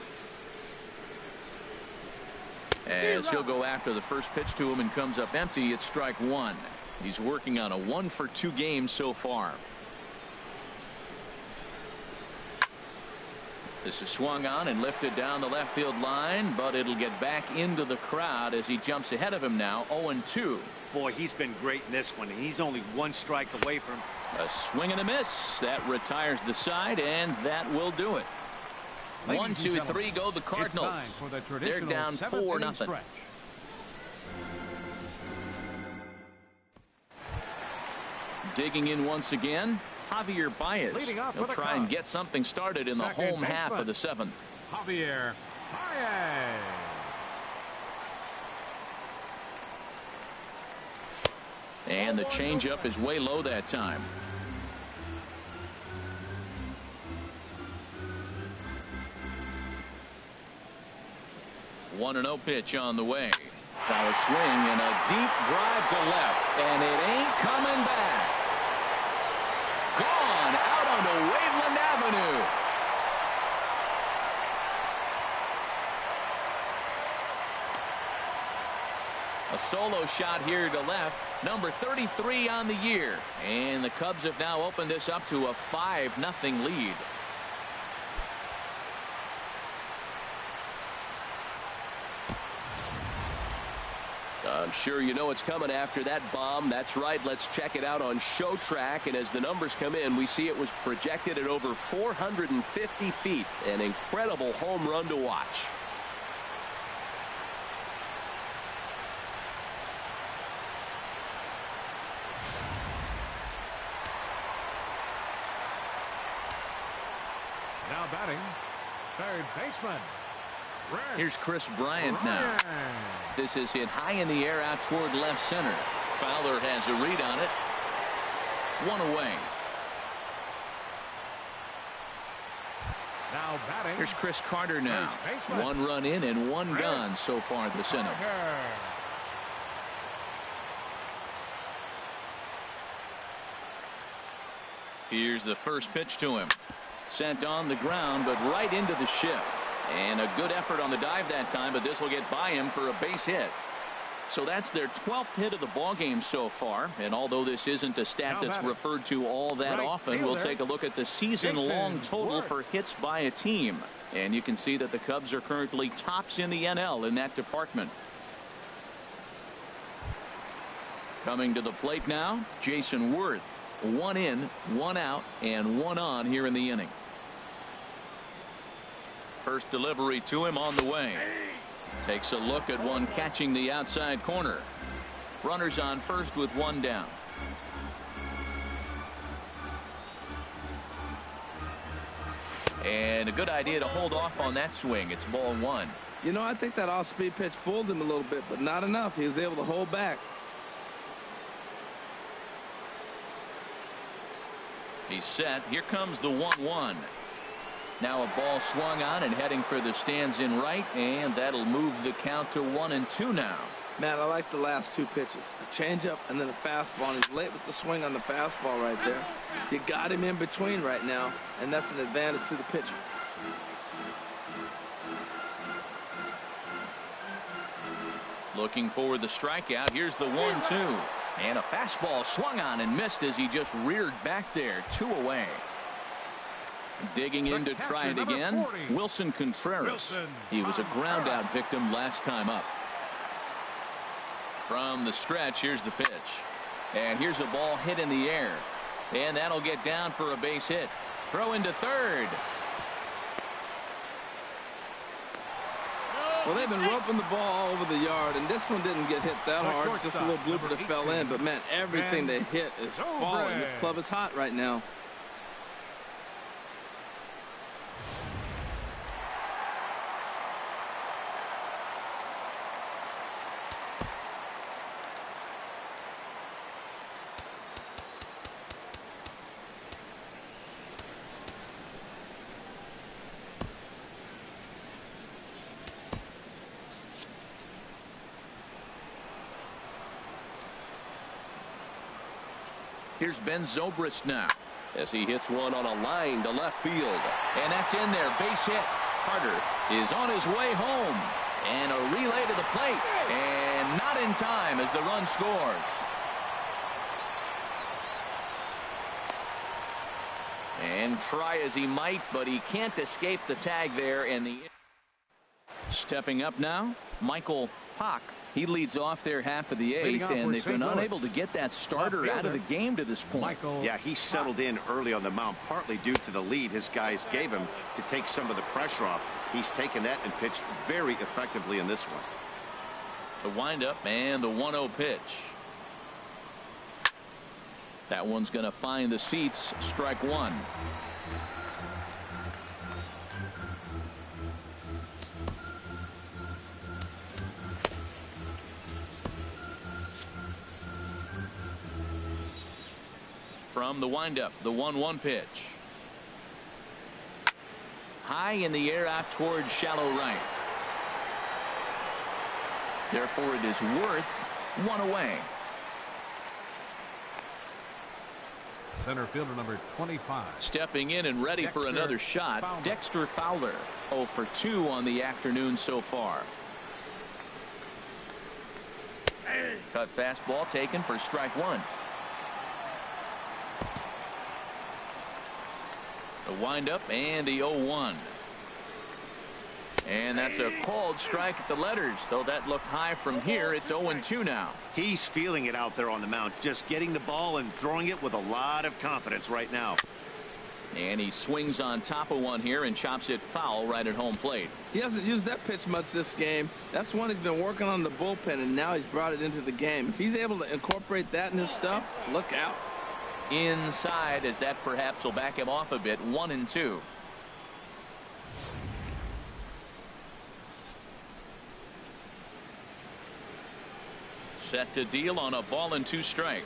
As he'll go after the first pitch to him and comes up empty, it's strike 1. He's working on a 1-for-2 game so far. This is swung on and lifted down the left field line, but it'll get back into the crowd as he jumps ahead of him now. 0-2. Boy, he's been great in this one. He's only 1 strike away from a swing and a miss. That retires the side, and that will do it. 1, 2, 3 go the Cardinals. They're down 4-0. Digging in once again, Javier Baez. He'll try and get something started in the home half of the 7th. Javier Baez. And the changeup is way low that time. One 1-0 pitch on the way. Foul swing and a deep drive to left, and it ain't coming back. Gone out onto Waveland Avenue. A solo shot here to left. Number 33 on the year. And the Cubs have now opened this up to a 5-0 lead. I'm sure you know it's coming after that bomb. That's right. Let's check it out on Showtrack. And as the numbers come in, we see it was projected at over 450 feet. An incredible home run to watch. Now batting, third baseman. Here's Chris Bryant now. This is hit high in the air out toward left center. Fowler has a read on it. 1 away. Now batting. Here's Chris Carter now. 1 run in and 1 gone so far this inning. Here's the first pitch to him. Sent on the ground, but right into the shift. And a good effort on the dive that time, but this will get by him for a base hit. So that's their 12th hit of the ball game so far. And although this isn't a stat that's referred to all that often, we'll take a look at the season-long total for hits by a team. And you can see that the Cubs are currently tops in the NL in that department. Coming to the plate now, Jason Worth. 1 in, 1 out, and 1 on here in the inning. First delivery to him on the way. Takes a look at one catching the outside corner. Runners on first with 1 down. And a good idea to hold off on that swing. It's ball 1. You know, I think that off-speed pitch fooled him a little bit, but not enough. He was able to hold back. He's set. Here comes the 1-1. Now a ball swung on and heading for the stands in right, and that'll move the count to 1-2 now. Man, I like the last 2 pitches. A changeup and then a fastball. And he's late with the swing on the fastball right there. You got him in between right now, and that's an advantage to the pitcher. Looking for the strikeout. Here's the 1-2. And a fastball swung on and missed as he just reared back there. 2 away. Digging in to try it again, Wilson Contreras. He was a ground out victim last time up. From the stretch, here's the pitch. And here's a ball hit in the air. And that'll get down for a base hit. Throw into third. Well, they've been roping the ball all over the yard, and this one didn't get hit that hard. Just a little blooper that fell in. But, man, everything they hit is falling. This club is hot right now. Here's Ben Zobrist now as he hits one on a line to left field. And that's in there. Base hit. Carter is on his way home. And a relay to the plate. And not in time as the run scores. And try as he might, but he can't escape the tag there. And the stepping up now, Michael Pock. He leads off their half of the eighth, and they've been unable to get that starter out of the game to this point. Yeah, he settled in early on the mound, partly due to the lead his guys gave him to take some of the pressure off. He's taken that and pitched very effectively in this one. The windup and the 1-0 pitch. That one's going to find the seats. Strike one. From the windup, the 1-1 pitch. High in the air out towards shallow right. Therefore, it is worth one away. Center fielder number 25. Stepping in and ready for another shot, Dexter Fowler. 0 for 2 on the afternoon so far. Cut fastball taken for strike one. The windup and the 0-1. And that's a called strike at the letters, though that looked high from here. It's 0-2 now. He's feeling it out there on the mound, just getting the ball and throwing it with a lot of confidence right now. And he swings on top of one here and chops it foul right at home plate. He hasn't used that pitch much this game. That's one he's been working on the bullpen, and now he's brought it into the game. If he's able to incorporate that in his stuff, look out. Inside, as that perhaps will back him off a bit. 1-2. Set to deal on a ball and 2 strikes.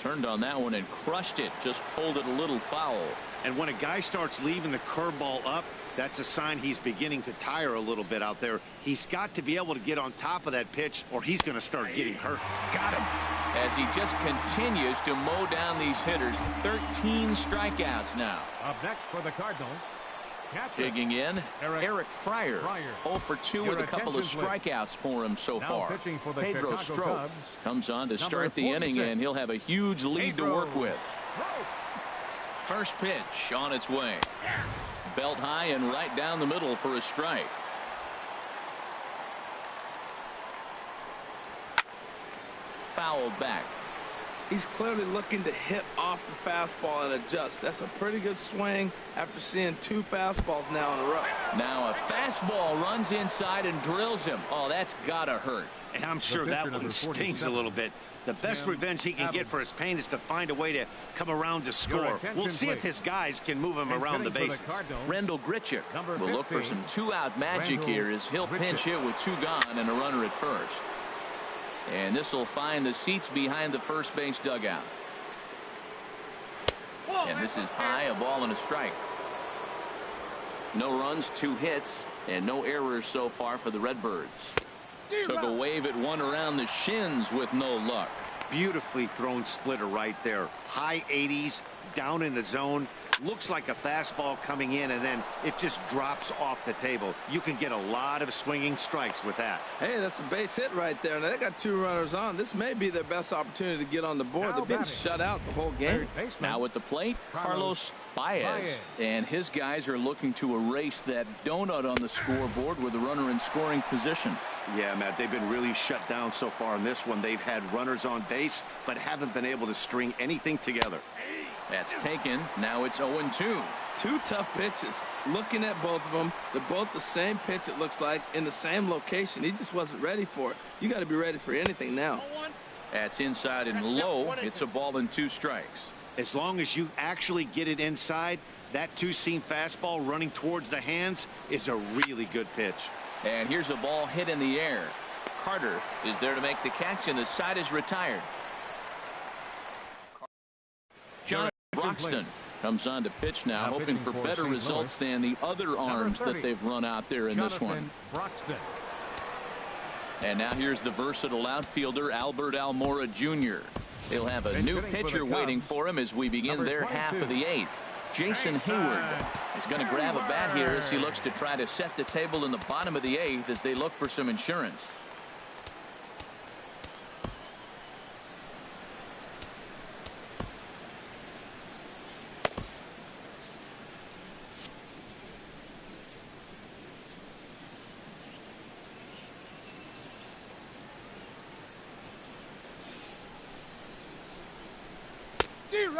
Turned on that one and crushed it. Just pulled it a little foul. And when a guy starts leaving the curveball up, that's a sign he's beginning to tire a little bit out there. He's got to be able to get on top of that pitch, or he's going to start getting hurt. Got him. As he just continues to mow down these hitters. 13 strikeouts now. Up next for the Cardinals. Digging in, Eric Fryer. 0 for 2 with a couple of strikeouts for him so far. Pedro Strop comes on to start the inning, and he'll have a huge lead to work with. First pitch on its way. Belt high and right down the middle for a strike. Fouled back. He's clearly looking to hit off the fastball and adjust. That's a pretty good swing after seeing 2 fastballs now in a row. Now a fastball runs inside and drills him. Oh, that's gotta hurt. And I'm sure that one stings a little bit. The best revenge he can get for his pain is to find a way to come around to score. We'll see if his guys can move him around the bases. Rendell Grichuk will look for some 2-out magic here as he'll pinch hit with 2 gone and a runner at first. And this will find the seats behind the first base dugout. And this is high, a ball and a strike. No runs, 2 hits, and no errors so far for the Redbirds. Took a wave at one around the shins with no luck. Beautifully thrown splitter right there. High 80s, down in the zone. Looks like a fastball coming in, and then it just drops off the table. You can get a lot of swinging strikes with that. Hey, that's a base hit right there. Now, they got 2 runners on. This may be their best opportunity to get on the board. They've been shut out the whole game. Now at the plate, Carlos Baez. And his guys are looking to erase that donut on the scoreboard with a runner in scoring position. Yeah, Matt, they've been really shut down so far in this one. They've had runners on base, but haven't been able to string anything together. That's taken. Now it's 0-2. 2 tough pitches. Looking at both of them, they're both the same pitch, it looks like, in the same location. He just wasn't ready for it. You got to be ready for anything now. That's inside and low. It's a ball and 2 strikes. As long as you actually get it inside, that 2-seam fastball running towards the hands is a really good pitch. And here's a ball hit in the air. Carter is there to make the catch, and the side is retired. John Broxton comes on to pitch now, hoping for better results than the other arms that they've run out there in this one. And now here's the versatile outfielder, Almora Jr. They'll have a new pitcher waiting for him as we begin their half of the 8th. Jason Hayward is going to grab a bat here as he looks to try to set the table in the bottom of the 8th as they look for some insurance.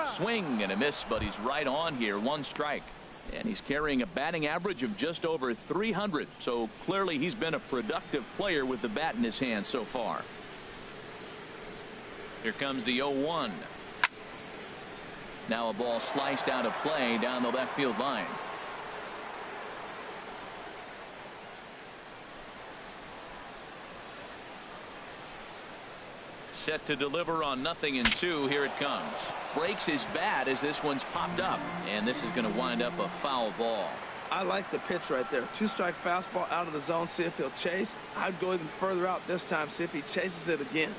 Swing and a miss, but he's right on here. 1 strike. And he's carrying a batting average of just over 300. So clearly he's been a productive player with the bat in his hand so far. Here comes the 0-1. Now a ball sliced out of play down the left field line. Set to deliver on 0-2. Here it comes. Breaks his bat as this one's popped up, and this is going to wind up a foul ball. I like the pitch right there. 2-strike fastball out of the zone. See if he'll chase. I'd go even further out this time. See if he chases it again.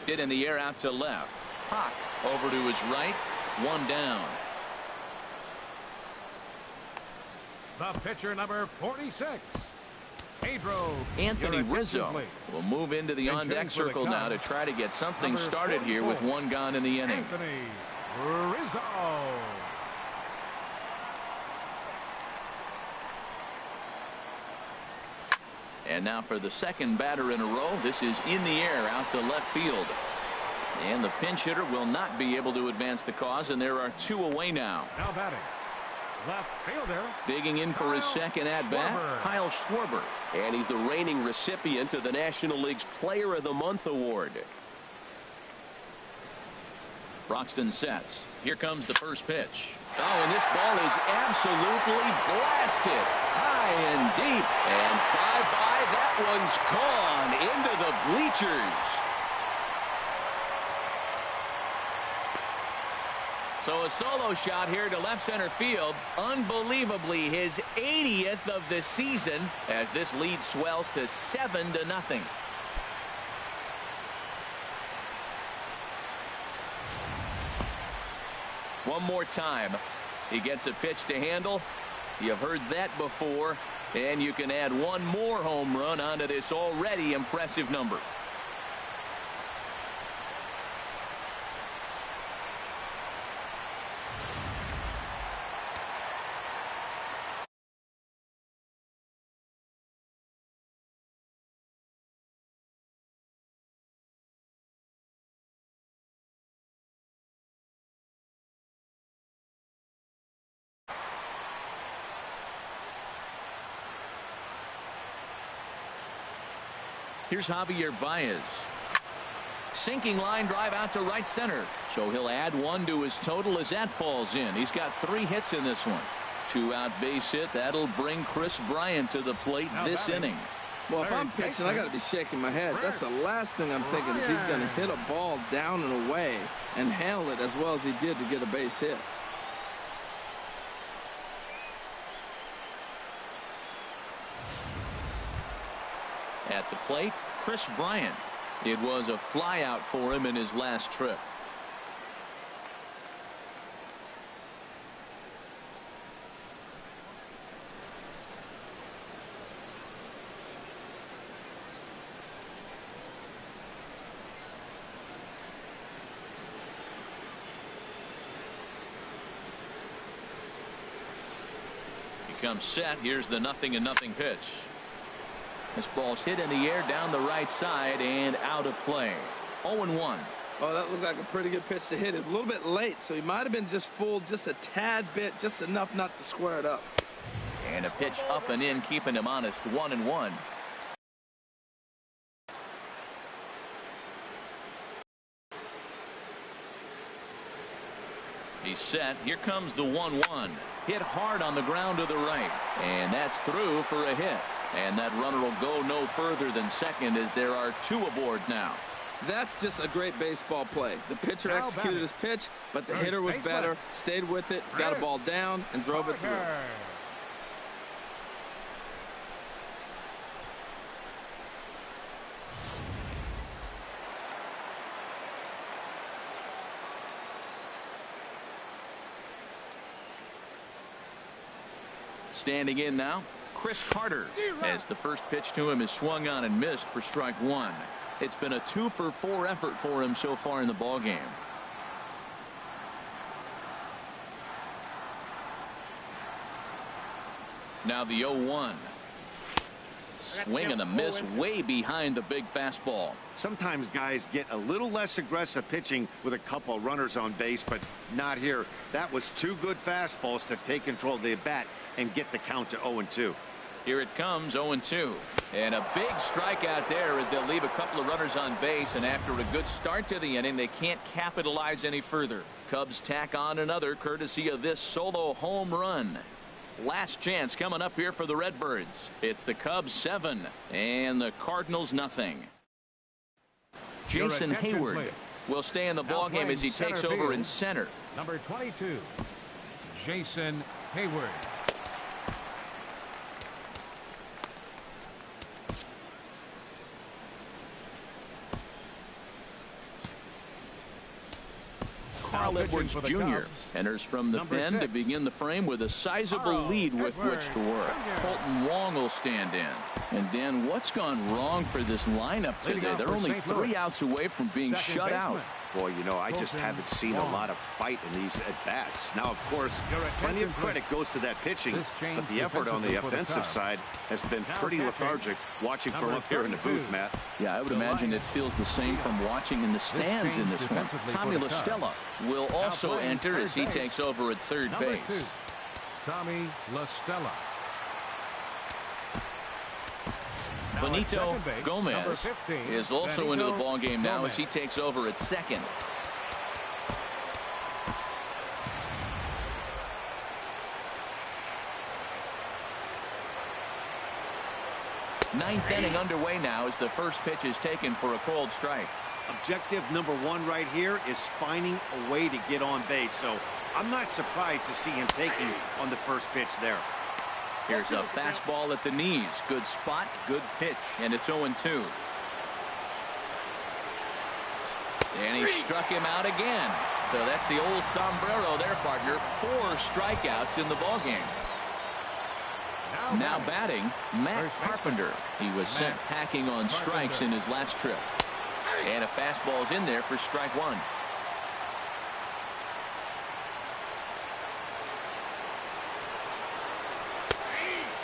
Hit in the air out to left. Hawk over to his right. 1 down. The pitcher, number 46. Anthony Rizzo will move into the on-deck circle now to try to get something started here with 1 gone in the inning. Anthony Rizzo. And now for the second batter in a row. This is in the air out to left field. And the pinch hitter will not be able to advance the cause, and there are 2 away now. Now batting. Left fielder. Digging in for his second at-bat, Kyle Schwarber. And he's the reigning recipient of the National League's Player of the Month award. Broxton sets. Here comes the first pitch. Oh, and this ball is absolutely blasted. High and deep. And bye-bye. That one's gone into the bleachers. So a solo shot here to left center field. Unbelievably his 80th of the season as this lead swells to 7-0. One more time. He gets a pitch to handle. You've heard that before. And you can add 1 more home run onto this already impressive number. Here's Javier Baez. Sinking line drive out to right center. So he'll add 1 to his total as that falls in. He's got 3 hits in this one. 2-out base hit. That'll bring Kris Bryant to the plate this inning. Well, if I'm pitching, I got to be shaking my head. That's the last thing I'm thinking is he's going to hit a ball down and away and handle it as well as he did to get a base hit. At the plate, Kris Bryant. It was a flyout for him in his last trip. He comes set. Here's the 0-0 pitch. This ball's hit in the air down the right side and out of play. 0-1. Oh, that looked like a pretty good pitch to hit. It's a little bit late, so he might have been just fooled just a tad bit, just enough not to square it up. And a pitch up and in, keeping him honest. 1-1. He's set. Here comes the 1-1. Hit hard on the ground to the right. And that's through for a hit. And that runner will go no further than second as there are 2 aboard now. That's just a great baseball play. The pitcher executed his pitch, but the hitter was better, stayed with it, got a ball down, and drove it through. Standing in now, Chris Carter, as the first pitch to him is swung on and missed for strike one. It's been a 2-for-4 effort for him so far in the ballgame. Now the 0-1. Swing and a miss way behind the big fastball. Sometimes guys get a little less aggressive pitching with a couple of runners on base, but not here. That was two good fastballs to take control of the at-bat and get the count to 0-2. Here it comes, 0-2. And a big strikeout there as they'll leave a couple of runners on base, and after a good start to the inning, they can't capitalize any further. Cubs tack on another courtesy of this solo home run. Last chance coming up here for the Redbirds. It's the Cubs 7 and the Cardinals nothing. Jason Hayward will stay in the ballgame as he takes over in center. Number 22, Jason Hayward. Carl Edwards Jr. enters from the pen to begin the frame with a sizable lead with which to work. Colton Wong will stand in. And Dan, what's gone wrong for this lineup today? They're only 3 outs away from being shut out. Boy, you know, I just haven't seen a lot of fight in these at-bats. Now, of course, plenty of credit goes to that pitching, but the effort on the offensive side has been pretty lethargic watching from up here in the booth, Matt. Yeah, I would imagine it feels the same from watching in the stands in this one. Tommy LaStella will also enter as he takes over at third base. Tommy LaStella. Benito Gomez is also into the ballgame now as he takes over at second. Ninth inning underway now as the first pitch is taken for a called strike. Objective number 1 right here is finding a way to get on base, so I'm not surprised to see him taking on the first pitch there. Here's a fastball at the knees. Good spot, good pitch, and it's 0-2. And he struck him out again. So that's the old sombrero there, partner. 4 strikeouts in the ballgame. Now batting, Matt Carpenter. He was sent packing on strikes in his last trip. And a fastball's in there for strike 1.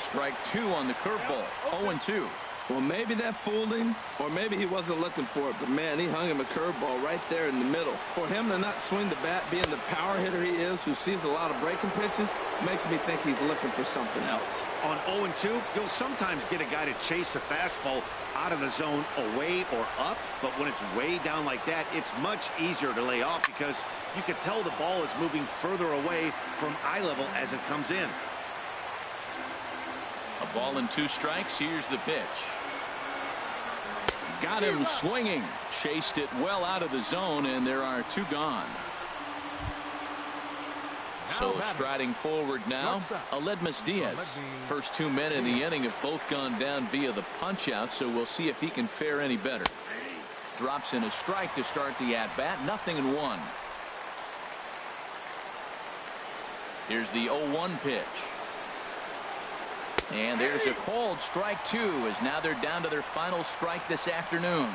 Strike 2 on the curveball. 0-2. Well, maybe that fooled him, or maybe he wasn't looking for it, but man, he hung him a curveball right there in the middle. For him to not swing the bat, being the power hitter he is, who sees a lot of breaking pitches, makes me think he's looking for something else. On 0-2, you'll sometimes get a guy to chase a fastball out of the zone away or up, but when it's way down like that, it's much easier to lay off because you can tell the ball is moving further away from eye level as it comes in. A ball and 2 strikes. Here's the pitch. Got him swinging. Chased it well out of the zone, and there are 2 gone. So striding forward now, Aledmus Diaz. First 2 men in the inning have both gone down via the punch-out, so we'll see if he can fare any better. Drops in a strike to start the at-bat. 0-1. Here's the 0-1 pitch. And there's a called strike 2 as now they're down to their final strike this afternoon.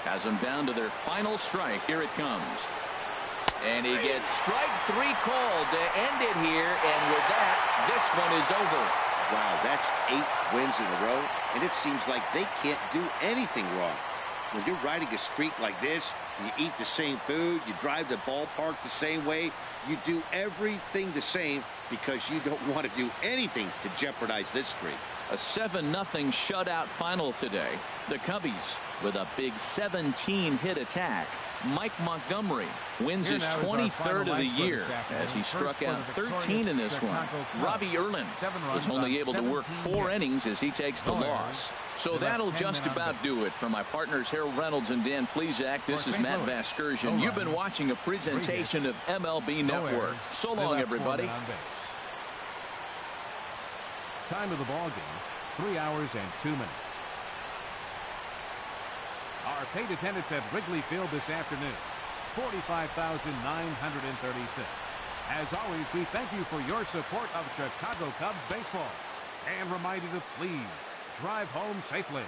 Has them down to their final strike. Here it comes. And he gets strike 3 called to end it here. And with that, this one is over. Wow, that's 8 wins in a row, and it seems like they can't do anything wrong. When you're riding a streak like this, you eat the same food, you drive the ballpark the same way, you do everything the same because you don't want to do anything to jeopardize this streak. A 7-0 shutout final today. The Cubbies with a big 17-hit attack. Mike Montgomery wins his 23rd of the year as he struck out 13 in this one. Robbie Erlin was only able to work 4 innings as he takes the loss. So that'll just about do it. For my partners Harold Reynolds and Dan Plesac, this is Matt Vasgersian. You've been watching a presentation of MLB Network. So long, everybody. Time of the ball game, 3 hours and 2 minutes. Our paid attendance at Wrigley Field this afternoon, 45,936. As always, we thank you for your support of Chicago Cubs baseball and remind you to please drive home safely.